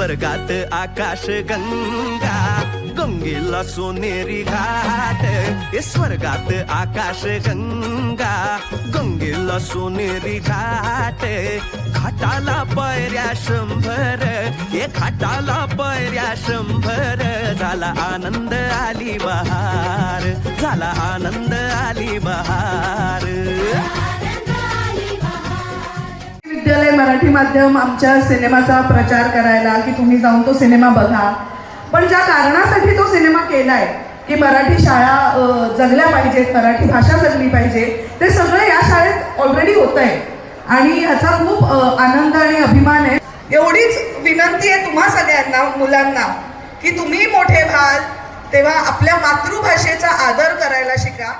स्वर्गात आकाश गंगा, गंगेला सोनेरी घाट. स्वर्गात आकाश गंगा, गंगेला सोनेरी घाट. घाटाला पायऱ्या 100, घाटाला पायऱ्या 100. झाला आनंद आली बहार, झाला आनंद आली बहार. विद्यालय मराठी माध्यम आमच्या सिनेमाचा प्रचार करायला की तुम्ही जाऊन तो सिनेमा बघा, पण ज्या कारणासाठी तो सिनेमा केलाय की मराठी शाळा जगल्या पाहिजेत, मराठी भाषा जगली पाहिजे, ते सगळं या शाळेत ऑलरेडी होत आहे आणि ह्याचा खूप आनंद आणि अभिमान आहे. एवढीच विनंती आहे तुम्हा सगळ्यांना, मुलांना, की तुम्ही मोठे व्हाल तेव्हा आपल्या मातृभाषेचा आदर करायला शिका.